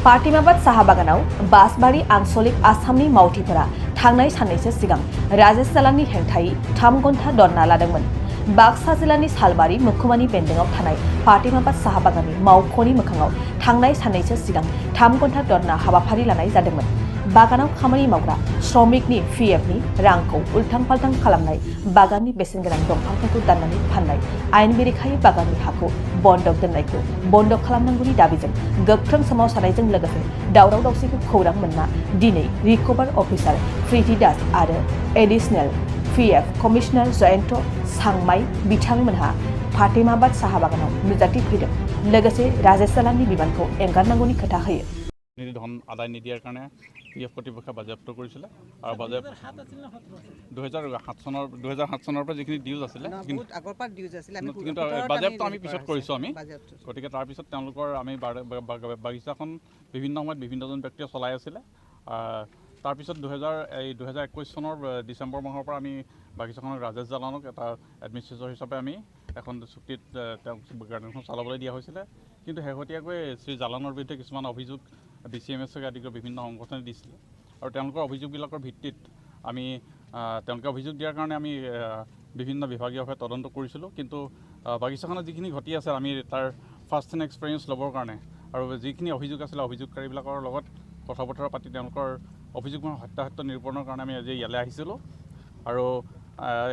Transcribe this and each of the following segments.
पार्टिमाबाद साहा बागानाव बासबारि आंचलिक आसामनि मावथिफोरा थांनाय साननैसो सिगां राजेश जालाननि हेंथायै 3 घन्टा धरना लादोंमोन। बाक्सा जिल्लानि सालबारि मोखोमानि बेन्दोंआव थानाय पार्टिमाबाद साहा बागाननि मावख'नि मोखाङाव थांनाय साननैसो सिगां 3 घन्टा धरना हाबाफारि लानाय जादोंमोन। बागानाव खामानि मावग्रा श्रमिकनि पिएफनि रांखौ उल्थां फाल्थां खालामनाय, बागाननि बेसेनगोनां दंफांफोरखौ दाननानै फाननाय, आयेन बेरेखायै बागाननि हाखौ बन्दक दोननायखौ बन्द खालामनांगौनि दाबिजों गोख्रों सोमावसारनायजों लोगोसे दावराव दावसिखौ खौरां मोनना दिनै रिकभार अफिसार प्रीति दास आरो एडिशनेल पिएफ कमिशनार जयन्त सांमाई बिथांमोनहा फातेमाबाद साहा बागानाव नुजाथि फैदों। लोगोसे राजेश जालाननि बिबानखौ एंगारनांगौनि खोथा होयो। ধন আদায় নিদিয়াৰ কাৰণে পিএফ কৰ্তৃপক্ষই বাজেয়াপ্ত কৰিছিলে আৰু বাজেয়াপ্ত 2007 চনৰ পৰা যিখিনি ডিউজ আছিলে কিন্তু বাজেয়াপ্ত আমি পিছত কৰিছোঁ আমি। গতিকে তাৰপিছত তেওঁলোকৰ আমি বাগিচাখন বিভিন্ন সময়ত বিভিন্নজন ব্যক্তিয়ে চলাই আছিলে। তাৰপিছত 2021 চনৰ ডিচেম্বৰ মাহৰ পৰা আমি বাগিচাখনক ৰাজেশ জালানক এটা এডমিনিষ্ট্ৰেটৰ হিচাপে আমি এখন চুক্তিত তেওঁক গাৰ্ডেনখন চলাবলৈ দিয়া হৈছিলে। কিন্তু শেহতীয়াকৈ শ্ৰী জালানৰ বিৰুদ্ধে কিছুমান অভিযোগ BCMSকে আদি কৰি বিভিন্ন সংগঠনে দিছিলে আৰু তেওঁলোকৰ অভিযোগবিলাকৰ ভিত্তিত আমি তেওঁলোকে অভিযোগ দিয়াৰ কাৰণে আমি বিভিন্ন বিভাগীয়ভাৱে তদন্ত কৰিছিলোঁ। কিন্তু বাগিচাখনত যিখিনি ঘটি আছে আমি তাৰ ফাৰ্ষ্ট হেণ্ড এক্সপিৰিয়েঞ্চ ল'বৰ কাৰণে আৰু যিখিনি অভিযোগ আছিলে অভিযোগকাৰীবিলাকৰ লগত কথা বতৰা পাতি তেওঁলোকৰ অভিযোগৰ সত্যাসত্য নিৰূপণৰ কাৰণে আমি আজি ইয়ালৈ আহিছিলোঁ। আৰু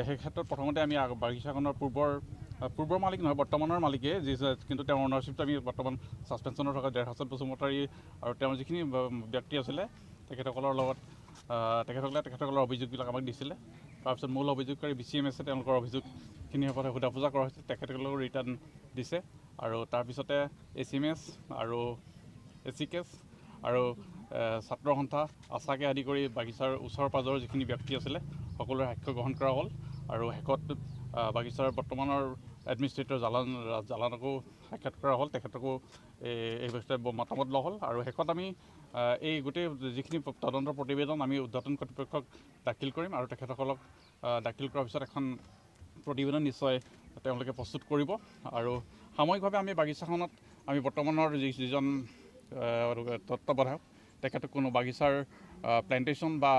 সেই ক্ষেত্ৰত প্ৰথমতে আমি বাগিচাখনৰ পূৰ্বৰ মালিক নহয়, বৰ্তমানৰ মালিকে কিন্তু তেওঁৰ অনাৰশ্বিপটো আমি বৰ্তমান ছাছপেনশ্যনত থকা দেৰহাছত বসুমতাৰী আৰু তেওঁৰ যিখিনি ব্যক্তি আছিলে তেখেতসকলৰ লগত তেখেতসকলৰ অভিযোগবিলাক আমাক দিছিলে। তাৰপিছত মূল অভিযোগকাৰী BCMSে তেওঁলোকৰ অভিযোগখিনিৰ ওপৰত সোধা পোছা কৰা হৈছে, তেখেতসকলেও ৰিটাৰ্ণ দিছে। আৰু তাৰপিছতে ACMS আৰু ACKS আৰু ছাত্ৰ সন্থা আশাকে আদি কৰি বাগিচাৰ ওচৰ পাজৰৰ যিখিনি ব্যক্তি আছিলে সকলোৰে সাক্ষ্য গ্ৰহণ কৰা হ'ল। আৰু শেষত বাগিচাৰ বৰ্তমানৰ এডমিনিষ্ট্ৰেটৰ জালানকো সাক্ষাৎ কৰা হ'ল, তেখেতকো এই বিষয়ে মতামত লোৱা হ'ল। আৰু শেষত আমি এই গোটেই যিখিনি তদন্তৰ প্ৰতিবেদন আমি উৰ্ধ্বতন কৰ্তৃপক্ষক দাখিল কৰিম আৰু তেখেতসকলক দাখিল কৰাৰ পিছত এখন প্ৰতিবেদন নিশ্চয় তেওঁলোকে প্ৰস্তুত কৰিব। আৰু সাময়িকভাৱে আমি বাগিচাখনত আমি বৰ্তমানৰ যিজন তত্ত্বাৱধায়ক তেখেতক কোনো বাগিচাৰ প্লেণ্টেশ্যন বা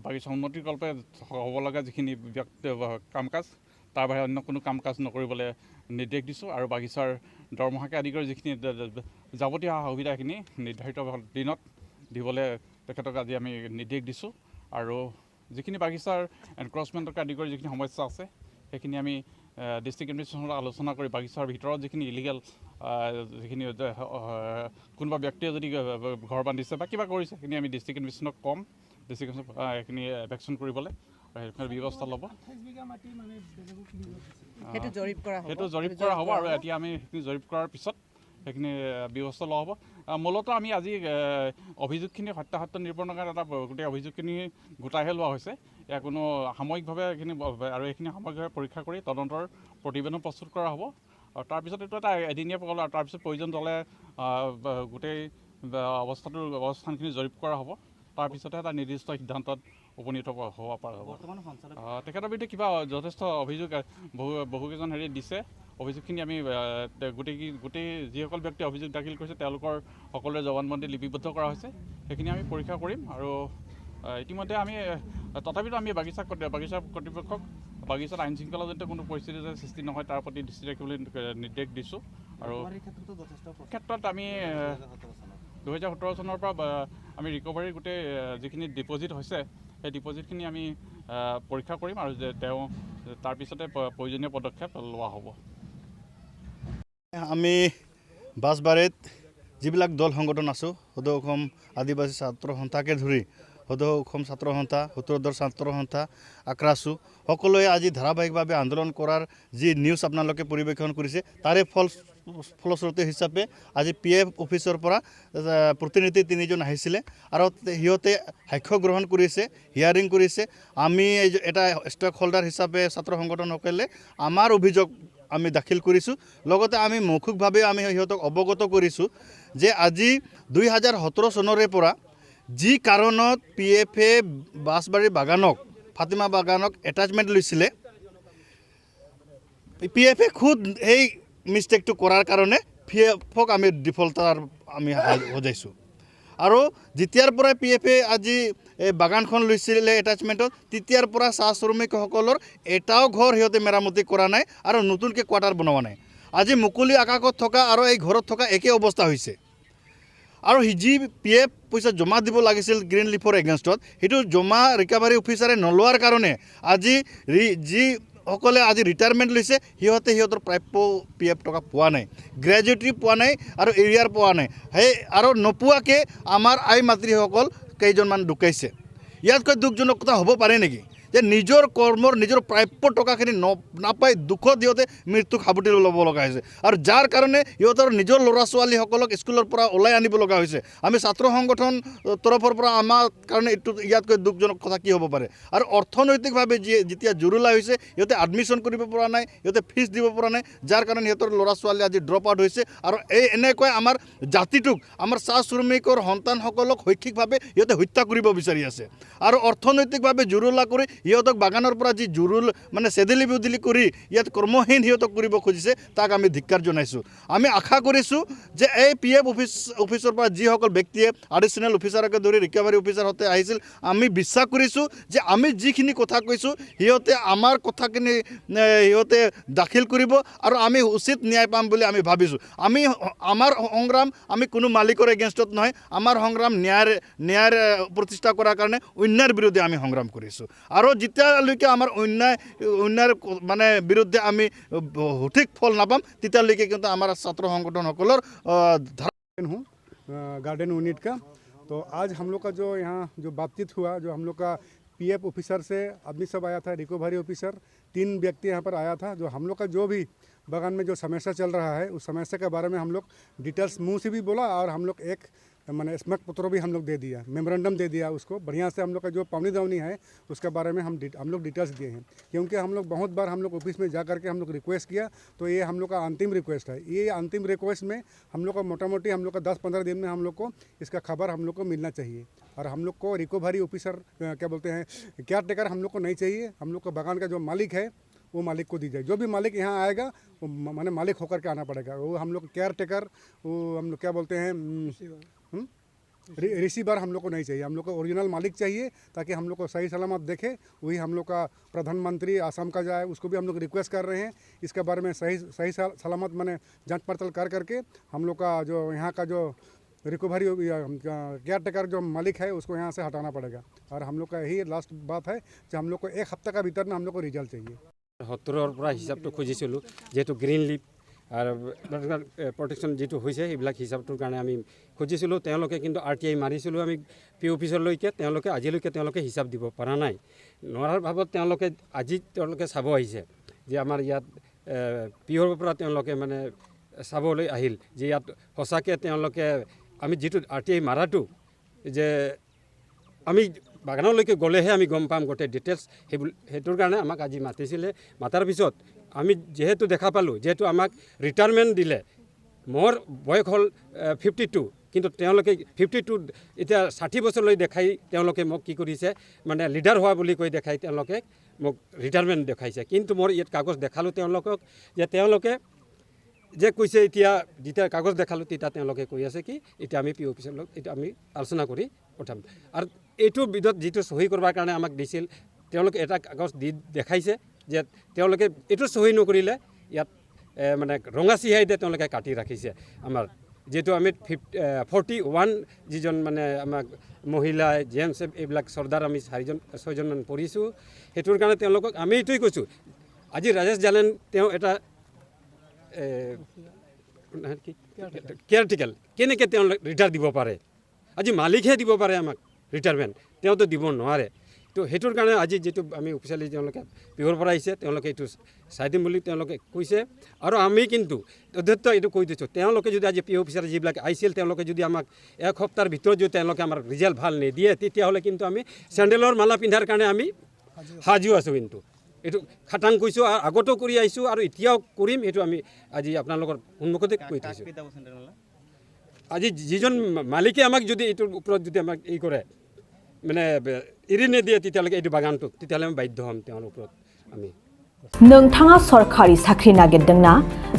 বাগিচা উন্নতিকল্পে হ'ব লগা যিখিনি কাম কাজ তাৰ বাহিৰে অন্য কোনো কাম কাজ নকৰিবলৈ নিৰ্দেশ দিছোঁ। আৰু বাগিচাৰ দৰমহাকে আদি কৰি যিখিনি যাৱতীয় সা সুবিধাখিনি নিৰ্ধাৰিত দিনত দিবলৈ তেখেতক আজি আমি নিৰ্দেশ দিছোঁ। আৰু যিখিনি বাগিচাৰ এনক্ৰচমেণ্টকে আদি কৰি যিখিনি সমস্যা আছে সেইখিনি আমি ডিষ্ট্ৰিক্ট এডমিনিষ্ট্ৰেশ্যনত আলোচনা কৰি বাগিচাৰ ভিতৰত যিখিনি ইলিগেল যিখিনি কোনোবা ব্যক্তিয়ে যদি ঘৰ বান্ধিছে বা কিবা কৰিছে সেইখিনি আমি ডিষ্ট্ৰিক্ট এডমিনিষ্ট্ৰেশ্যনক ক'ম, ডিষ্ট্ৰিক্ট সেইখিনি এভেকশ্যন কৰিবলৈ সেইখিনি ব্যৱস্থা ল'ব। সেইটো জৰীপ কৰা হ'ব আৰু এতিয়া আমি সেইখিনি জৰীপ কৰাৰ পিছত সেইখিনি ব্যৱস্থা লোৱা হ'ব। মূলতঃ আমি আজি অভিযোগখিনি সত্যাসত্য নিৰূপণৰ কাৰণে এটা গোটেই অভিযোগখিনি গোটাইহে লোৱা হৈছে। ইয়াৰ কোনো সাময়িকভাৱে এইখিনি আৰু এইখিনি সাময়িকভাৱে পৰীক্ষা কৰি তদন্তৰ প্ৰতিবেদন প্ৰস্তুত কৰা হ'ব। আৰু তাৰপিছত এইটো এটা এদিনীয়া প্ৰকল্প আৰু তাৰপিছত প্ৰয়োজন হ'লে গোটেই অৱস্থানখিনি জৰীপ কৰা হ'ব। তাৰপিছতহে এটা নিৰ্দিষ্ট সিদ্ধান্তত উপনীত হ'ব পৰা হ'ব। তেখেতৰ বিৰুদ্ধে কিবা যথেষ্ট অভিযোগ বহুকেইজন দিছে। অভিযোগখিনি আমি গোটেই যিসকল ব্যক্তিয়ে অভিযোগ দাখিল কৰিছে তেওঁলোকৰ সকলোৰে জবানবন্দী লিপিবদ্ধ কৰা হৈছে, সেইখিনি আমি পৰীক্ষা কৰিম। আৰু ইতিমধ্যে আমি তথাপিতো আমি বাগিচা কৰ্তৃপক্ষক বাগিচাত আইন শৃংখলাজনিত কোনো পৰিস্থিতি যাতে সৃষ্টি নহয় তাৰ প্ৰতি দৃষ্টি ৰাখিবলৈ নিৰ্দেশ দিছোঁ। আৰু ক্ষেত্ৰত আমি 2017 চনৰ পৰা আমি ৰিকভাৰীৰ গোটেই যিখিনি ডিপ'জিট হৈছে সেই ডিপ'জিটখিনি আমি পৰীক্ষা কৰিম আৰু তেওঁ তাৰপিছতে প্ৰয়োজনীয় পদক্ষেপ লোৱা হ'ব। আমি বাঁশবাৰীত যিবিলাক দল সংগঠন আছোঁ, সদৌ অসম আদিবাসী ছাত্ৰ সন্থাকে ধৰি সদৌ অসম ছাত্ৰ সন্থা, উত্তৰদৰ ছাত্ৰ সন্থা, আক্ৰাছু সকলোৱে আজি ধাৰাবাহিকভাৱে আন্দোলন কৰাৰ যি নিউজ আপোনালোকে পৰিৱেশন কৰিছে তাৰে ফলশ্ৰুতি হিচাপে আজি PF অফিচৰ পৰা প্ৰতিনিধি 3জন আহিছিলে আৰু সিহঁতে সাক্ষ্য গ্ৰহণ কৰিছে, হিয়াৰিং কৰিছে। আমি এটা ষ্টেক হোল্ডাৰ হিচাপে ছাত্ৰ সংগঠনসকলে আমাৰ অভিযোগ আমি দাখিল কৰিছোঁ। লগতে আমি মৌখিকভাৱে আমি সিহঁতক অৱগত কৰিছোঁ যে আজি 2017 চনৰে পৰা যি কাৰণত PFে বাঁশবাৰী বাগানক ফাতেমা বাগানক এটাচমেণ্ট লৈছিলে, PFে খুদ সেই মিষ্টেকটো কৰাৰ কাৰণে PFক আমি ডিফল্টাৰ আমি সজাইছোঁ আৰু যেতিয়াৰ পৰা PF আজি বাগানখন লৈছিলে এটাচমেণ্টত তেতিয়াৰ পৰা চাহ শ্ৰমিকসকলৰ এটাও ঘৰ সিহঁতে মেৰামতি কৰা নাই আৰু নতুনকৈ কোৱাৰ্টাৰ বনোৱা নাই আজি মুকলি আকাশত থকা আৰু এই ঘৰত থকা একে অৱস্থা হৈছে আৰু যি PF পইচা জমা দিব লাগিছিল গ্ৰীণ লিফৰ এগেইনষ্টত সেইটো জমা ৰিকভাৰী অফিচাৰে নলোৱাৰ কাৰণে আজি যিসকলে আজি ৰিটায়াৰমেণ্ট লৈছে সিহঁতে সিহঁতৰ প্ৰাপ্য PF টকা পোৱা নাই গ্ৰেজুৱেটি পোৱা নাই আৰু এৰিয়াৰ পোৱা নাই সেই আৰু নোপোৱাকৈ আমাৰ আই মাতৃসকল কেইজনমান ঢুকাইছে ইয়াতকৈ দুখজনক কথা হ'ব পাৰে নেকি যে নিজৰ কৰ্মৰ নিজৰ প্ৰাপ্য টকাখিনি নাপাই দুখত সিহঁতে মৃত্যুক সাৱটি ল'ব লগা হৈছে আৰু যাৰ কাৰণে সিহঁতৰ নিজৰ ল'ৰা ছোৱালীসকলক স্কুলৰ পৰা ওলাই আনিব লগা হৈছে আমি ছাত্ৰ সংগঠন তৰফৰ পৰা আমাৰ কাৰণে এইটো ইয়াতকৈ দুখজনক কথা কি হ'ব পাৰে আৰু অৰ্থনৈতিকভাৱে যেতিয়া জুৰুলা হৈছে সিহঁতে এডমিশ্যন কৰিব পৰা নাই সিহঁতে ফিজ দিব পৰা নাই যাৰ কাৰণে সিহঁতৰ ল'ৰা ছোৱালী আজি ড্ৰপ আউট হৈছে আৰু এনেকৈ আমাৰ জাতিটোক আমাৰ চাহ শ্ৰমিকৰ সন্তানসকলক শৈক্ষিকভাৱে সিহঁতে হত্যা কৰিব বিচাৰি আছে আৰু অৰ্থনৈতিকভাৱে জুৰুলা কৰি সিহঁতক বাগানৰ পৰা যি জুৰুল মানে চেদেলি বুদিলি কৰি ইয়াত কৰ্মহীন সিহঁতক কৰিব খুজিছে তাক আমি ধিক্কাৰ জনাইছোঁ আমি আশা কৰিছোঁ যে এই PF অফিচৰ পৰা যিসকল ব্যক্তিয়ে এডিশ্যনেল অফিচাৰকে ধৰি ৰিকভাৰী অফিচাৰ হতে আহিছিল আমি বিশ্বাস কৰিছোঁ যে আমি যিখিনি কথা কৈছোঁ সিহঁতে আমাৰ কথাখিনি সিহঁতে দাখিল কৰিব আৰু আমি উচিত ন্যায় পাম বুলি আমি ভাবিছোঁ আমাৰ সংগ্ৰাম আমি কোনো মালিকৰ এগেইনষ্টত নহয় আমাৰ সংগ্ৰাম ন্যায়ৰ প্ৰতিষ্ঠা কৰাৰ কাৰণে অন্যায়ৰ বিৰুদ্ধে আমি সংগ্ৰাম কৰিছোঁ আৰু যেতিয়ালৈকে আমাৰ অন্যায়ৰ মানে বিৰুদ্ধে আমি সঠিক ফল নাপাম তেতিয়ালৈকে কিন্তু আমাৰ ছাত্ৰ সংগঠনসকলৰ हूँ गार्डन यूनिट का तो आज हम लोग का जो यहाँ जो बातचीत हुआ जो हम लोग का PF ऑफिसर से आदमी सब आया था रिकवरी ऑफिसर 3 व्यक्ति यहाँ पर आया था जो हम लोग का जो भी बागान में जो समस्या चल रहा है उस समस्या के बारे में हम लोग डिटेल्स मुँह से भी बोला और हम लोग एक मैंने स्मक पत्र भी हम लोग दे दिया मेमोरेंडम दे दिया उसको बढ़िया से हम लोग का जो पावनी दावनी है उसके बारे में हम लोग डिटेल्स दिए हैं क्योंकि हम लोग बहुत बार हम लोग ऑफिस में जा करके हम लोग रिक्वेस्ट किया तो ये हम लोग का अंतिम रिक्वेस्ट है ये अंतिम रिक्वेस्ट में हम लोग का मोटा मोटी हम लोग का 10-15 दिन में हम लोग को इसका खबर हम लोग को मिलना चाहिए और हम लोग को रिकवरी ऑफिसर क्या बोलते हैं केयर टेकर हम लोग को नहीं चाहिए हम लोग का बागान का जो मालिक है वो मालिक को दी जाए जो भी मालिक यहाँ आएगा वो माने मालिक होकर के आना पड़ेगा वो हम लोग केयर टेकर वो हम लोग क्या बोलते हैं रिसीवर हम लोग को नहीं चाहिए हम लोग को ओरिजिनल मालिक चाहिए ताकि हम लोग को सही सलामत देखे वही हम लोग का प्रधानमंत्री आसाम का जाए उसको भी हम लोग रिक्वेस्ट कर रहे हैं इसके बारे में सही सलामत मैंने जांच पड़ताल करके हम लोग का जो यहाँ का जो रिकवरी केयर टेकर जो मालिक है उसको यहाँ से हटाना पड़ेगा और हम लोग का यही लास्ट बात है कि हम लोग को 1 हफ्ते का भीतर में हम लोग को रिजल्ट चाहिए 70ৰ পৰা হিচাপটো খুজিছিলোঁ যেহেতু গ্ৰীণ লিপ আৰু প্ৰটেকশ্যন যিটো হৈছে সেইবিলাক হিচাপটোৰ কাৰণে আমি খুজিছিলোঁ তেওঁলোকে কিন্তু RTI মাৰিছিলোঁ আমি PO অফিচৰলৈকে তেওঁলোকে আজিলৈকে তেওঁলোকে হিচাপ দিব পৰা নাই নোৱাৰাৰ ভাৱত তেওঁলোকে চাব আহিছে যে আমাৰ ইয়াত POৰ পৰা তেওঁলোকে মানে চাবলৈ আহিল যে ইয়াত সঁচাকৈ তেওঁলোকে আমি যিটো RTI মাৰাটো যে আমি বাগানলৈকে গ'লেহে আমি গম পাম গোটেই ডিটেইলছ সেইটোৰ কাৰণে আমাক আজি মাতিছিলে মাতাৰ পিছত আমি যেহেতু দেখা পালোঁ যেহেতু আমাক ৰিটায়াৰমেণ্ট দিলে মোৰ বয়স হ'ল 52 কিন্তু তেওঁলোকে 52 এতিয়া 60 বছৰলৈ দেখাই তেওঁলোকে মোক কি কৰিছে মানে লিডাৰ হোৱা বুলি কৈ দেখাই তেওঁলোকে মোক ৰিটায়াৰমেণ্ট দেখাইছে কিন্তু মোৰ ইয়াত কাগজ দেখালোঁ তেওঁলোকক যে তেওঁলোকে যে কৈছে এতিয়া যেতিয়া কাগজ দেখালোঁ তেতিয়া তেওঁলোকে কৈ আছে কি এতিয়া আমি PO অফিচৰ লগত এটা আমি আলোচনা কৰি পঠাম আৰু এইটোৰ বিধত যিটো সহি কৰাৰ কাৰণে আমাক দিছিল তেওঁলোকে এটা কাগজ দি দেখাইছে যে তেওঁলোকে এইটো সহি নকৰিলে ইয়াত মানে ৰঙা চিহাইতে তেওঁলোকে কাটি ৰাখিছে আমাৰ যেহেতু আমি 41 যিজন মানে আমাক মহিলা জেন্টছ এইবিলাক চৰ্দাৰ আমি 6জনমান পৰিছোঁ সেইটোৰ কাৰণে তেওঁলোকক আমি এইটোৱে কৈছোঁ আজি ৰাজেশ জালেন তেওঁ এটা কেয়াৰটেকাৰ কেনেকৈ তেওঁ ৰিটায়াৰ দিব পাৰে আজি মালিকহে দিব পাৰে আমাক ৰিটায়াৰমেণ্ট তেওঁতো দিব নোৱাৰে তো সেইটোৰ কাৰণে আজি যিটো আমি অফিচিয়েলি তেওঁলোকে POৰ পৰা আহিছে তেওঁলোকে এইটো চাই দিম বুলি তেওঁলোকে কৈছে আৰু আমি কিন্তু যথেষ্ট এইটো কৈ দিছোঁ তেওঁলোকে যদি আজি PO অফিচাৰ যিবিলাক আহিছিল তেওঁলোকে যদি আমাক 1 সপ্তাহৰ ভিতৰত যদি তেওঁলোকে আমাৰ ৰিজাল্ট ভাল নিদিয়ে তেতিয়াহ'লে কিন্তু আমি চেণ্ডেলৰ মালা পিন্ধাৰ কাৰণে আমি সাজু আছোঁ কিন্তু এইটো খাটাং কৈছোঁ আৰু আগতেও কৰি আহিছোঁ আৰু এতিয়াও কৰিম এইটো আমি আজি আপোনালোকৰ সন্মুখতে কৈ থৈছোঁ আজি যিজন মালিকে আমাক যদি এইটোৰ ওপৰত যদি আমাক এই কৰে মানে এৰি নিদিয়ে তেতিয়ালৈকে এইটো বাগানটো তেতিয়াহ'লে আমি বাধ্য হ'ম তেওঁৰ ওপৰত আমি नोंथाङा सरखारि साख्रि नागिरदोंना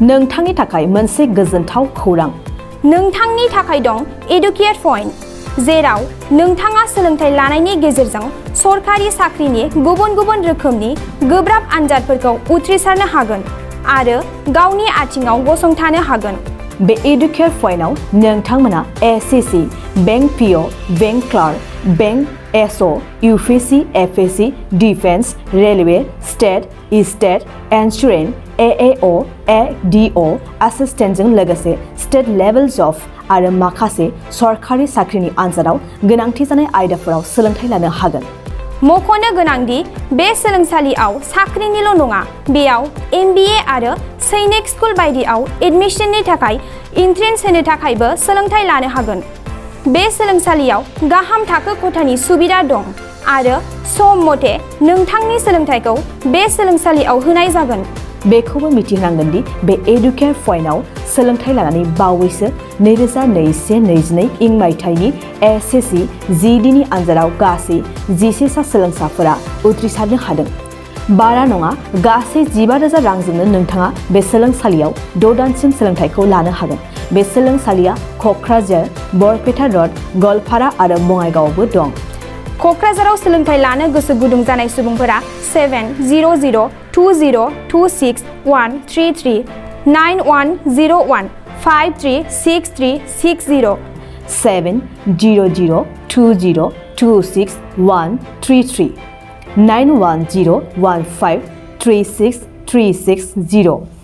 नोंथांनि थाखाय मोनसे गोजोनथाव खौरां नोंथांनि थाखाय दं एडुकेट पइन्ट, जेराव नोंथाङा सोलोंथाइ लानायनि गेजेरजों सरखारि साख्रिनि गुबुन गुबुन रोखोमनि गोब्राब आनजादफोरखौ उथ्रिसारनो हागोन आरो गावनि आथिङाव गसंथानो हागोन। बे एडुकेट पइन्टआव नोंथांमोना SSC, bank PO, bank clerk, bank SO, UPSC, FSC, defence, railway, state insurance, AAO, ADO एसिस्टेन्टजों लोगोसे स्टेट लेभेल जब आरो माखासे सरखारि साख्रिनि आनजादाव गोनांथि जानाय आयदाफोराव सोलोंथाइ लानो हागोन। मख'नो गोनांदि बे सोलोंसालियाव साख्रिनिल' नङा, बेयाव MBA आरो सैनिक स्कुल बायदियाव एडमिशननि थाखाय एन्ट्रेन्स होनो थाखायबो सोलोंथाइ लानो हागोन। बे सोलोंसालियाव गाहाम थाखो खथानि सुबिदा दं आरो सम मथे नोंथांनि सोलोंथाइखौ बे सोलोंसालियाव होनाय जागोन। बेखौबो मिथिनांगोन दि बे एडुकेट पइन्टआव सोलोंथाइ लानानै बावैसो 2021-22 इं मायथाइनि एसएससि GDनि आनजादाव गासै 11 सा सोलोंसाफोरा उथ्रिसारनो हादों। बारा नङा, गासै 15,000 रांजोंनो नोंथाङा बे सोलोंसालियाव 6 दानसिम सोलोंथाइखौ लानो हागोन। बे सोलोंसालिया क'क्राझार, बरपेटा र'ड, गलपारा आरो बङाइगावआवबो दं। क'क्राझाराव सोलोंथाइ लानो गोसो गुदुं जानाय सुबुंफोरा 70020261133 9101536360 70020261133 9101536360